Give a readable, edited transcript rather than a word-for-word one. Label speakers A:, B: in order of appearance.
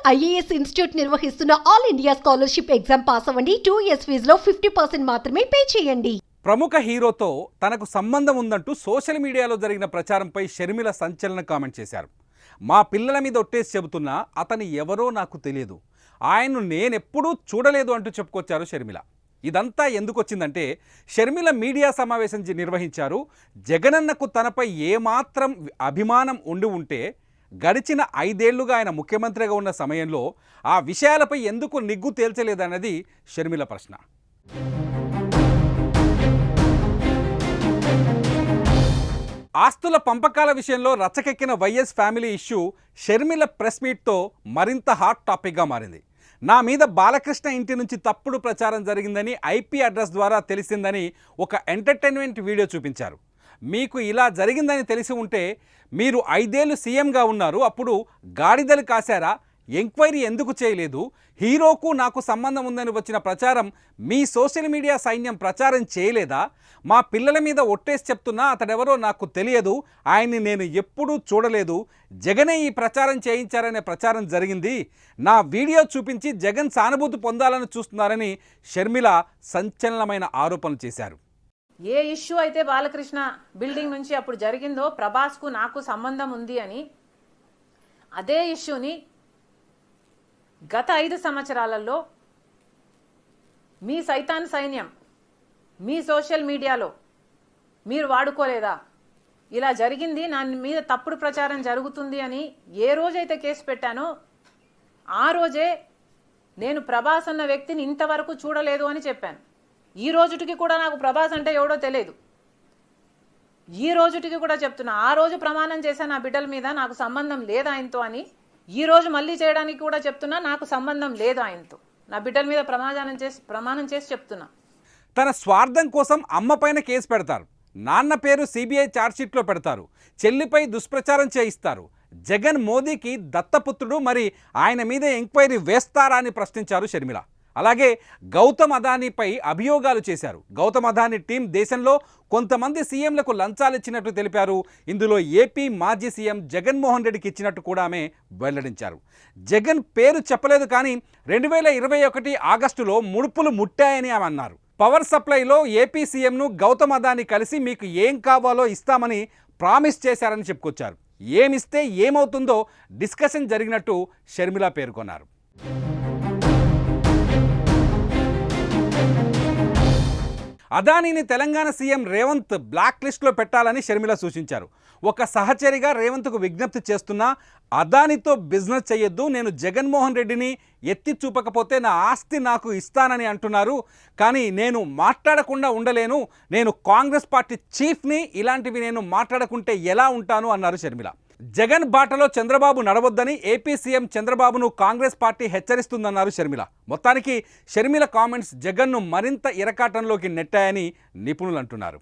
A: IAS institute నిర్వహిస్తున్న all India scholarship exam pass అవ్వండి. 2 years ఫీజులో 50% మాత్రమే పే చేయండి.
B: ప్రముఖ హీరోతో తనకు సంబంధం ఉందంటూ సోషల్ మీడియాలో జరిగిన ప్రచారంపై షర్మిల సంచలన కామెంట్ చేశారు. మా పిల్లల మీద ఒట్టేసి చెబుతున్నా అతను ఎవరో నాకు తెలియదు, ఆయన్ను నేనెప్పుడూ చూడలేదు అంటూ చెప్పుకొచ్చారు షర్మిల. ఇదంతా ఎందుకు వచ్చిందంటే షర్మిల మీడియా సమావేశం నిర్వహించారు. జగనన్నకు తనపై ఏమాత్రం అభిమానం ఉంటే గడిచిన 5 ఏళ్లుగా ఆయన ముఖ్యమంత్రిగా ఉన్న సమయంలో ఆ విషయాలపై ఎందుకు నిగ్గు తేల్చలేదన్నది షర్మిల ప్రశ్న. ఆస్తుల పంపకాల విషయంలో రచ్చకెక్కిన YS family issue Sharmila press మీట్తో మరింత హాట్ టాపిక్గా మారింది. నా మీద బాలకృష్ణ ఇంటి నుంచి తప్పుడు ప్రచారం జరిగిందని ఐపీ అడ్రస్ ద్వారా తెలిసిందని ఒక ఎంటర్టైన్మెంట్ వీడియో చూపించారు. మీకు ఇలా జరిగిందని తెలిసి ఉంటే మీరు 5 ఏళ్ళు సీఎంగా ఉన్నారు, అప్పుడు గాడిదలు కాశారా? ఎంక్వైరీ ఎందుకు చేయలేదు? హీరోకు నాకు సంబంధం ఉందని వచ్చిన ప్రచారం మీ సోషల్ మీడియా సైన్యం ప్రచారం చేయలేదా? మా పిల్లల మీద ఒట్టేసి చెప్తున్నా అతడెవరో నాకు తెలియదు, ఆయన్ని నేను ఎప్పుడూ చూడలేదు, జగనే ఈ ప్రచారం చేయించారనే ప్రచారం జరిగింది, నా వీడియో చూపించి జగన్ సానుభూతి పొందాలని చూస్తున్నారని షర్మిల సంచలనమైన ఆరోపణలు చేశారు.
C: ఏ ఇష్యూ అయితే బాలకృష్ణ బిల్డింగ్ నుంచి అప్పుడు జరిగిందో ప్రభాస్కు నాకు సంబంధం ఉంది అని, అదే ఇష్యూని గత 5 సంవత్సరాలలో మీ సైతాన్ సైన్యం మీ సోషల్ మీడియాలో మీరు వాడుకోలేదా? ఇలా జరిగింది, నా మీద తప్పుడు ప్రచారం జరుగుతుంది అని ఏ రోజైతే కేసు పెట్టానో ఆ రోజే నేను ప్రభాస్ అన్న వ్యక్తిని ఇంతవరకు చూడలేదు అని చెప్పాను. ఈ రోజుటికి కూడా నాకు ప్రభాస్ అంటే ఎవడో తెలియదు. ఈ రోజుటికి కూడా చెప్తున్నా, ఆ రోజు ప్రమాణం చేశాను నా బిడ్డల మీద నాకు సంబంధం లేదు ఆయనతో అని. ఈ రోజు మళ్ళీ చేయడానికి కూడా చెప్తున్నా, నాకు సంబంధం లేదు ఆయనతో. నా బిడ్డల మీద ప్రమాణం చేసి చెప్తున్నా.
B: తన స్వార్థం కోసం అమ్మ పైన కేసు పెడతారు, నాన్న పేరు సిబిఐ ఛార్జ్షీట్లో పెడతారు, చెల్లిపై దుష్ప్రచారం చేయిస్తారు. జగన్ మోదీకి దత్తపుత్రుడు, మరి ఆయన మీద ఎంక్వైరీ వేస్తారా అని ప్రశ్నించారు షర్మిల. అలాగే గౌతమ్ అదానీపై అభియోగాలు చేశారు. గౌతమ్ అదానీ టీం దేశంలో కొంతమంది సీఎంలకు లంచాలు ఇచ్చినట్టు తెలిపారు. ఇందులో ఏపీ మాజీ సీఎం జగన్మోహన్ రెడ్డికి ఇచ్చినట్టు కూడా ఆమె వెల్లడించారు. జగన్ పేరు చెప్పలేదు, కానీ 2021 ఆగస్టులో ముడుపులు ముట్టాయని ఆమె అన్నారు. పవర్ సప్లైలో ఏపీ సీఎంను గౌతమ్ అదానీ కలిసి మీకు ఏం కావాలో ఇస్తామని ప్రామిస్ చేశారని చెప్పుకొచ్చారు. ఏమిస్తే ఏమవుతుందో డిస్కషన్ జరిగినట్టు షర్మిల పేర్కొన్నారు. అదానీని తెలంగాణ సీఎం రేవంత్ బ్లాక్ లిస్ట్లో పెట్టాలని షర్మిల సూచించారు. ఒక సహచరిగా రేవంత్కు విజ్ఞప్తి చేస్తున్నా, అదానీతో బిజినెస్ చేయొద్దు, నేను జగన్మోహన్ రెడ్డిని ఎత్తి చూపకపోతే నా ఆస్తి నాకు ఇస్తానని అంటున్నారు, కానీ నేను మాట్లాడకుండా ఉండలేను, నేను కాంగ్రెస్ పార్టీ చీఫ్ని, ఇలాంటివి నేను మాట్లాడకుంటే ఎలా ఉంటాను అన్నారు షర్మిల. జగన్ బాటలో చంద్రబాబు నడవొద్దని ఏపీ సీఎం చంద్రబాబును కాంగ్రెస్ పార్టీ హెచ్చరిస్తుందన్నారు షర్మిల. మొత్తానికి షర్మిల కామెంట్స్ జగన్ను మరింత ఇరకాటంలోకి నెట్టాయని నిపుణులు అంటున్నారు.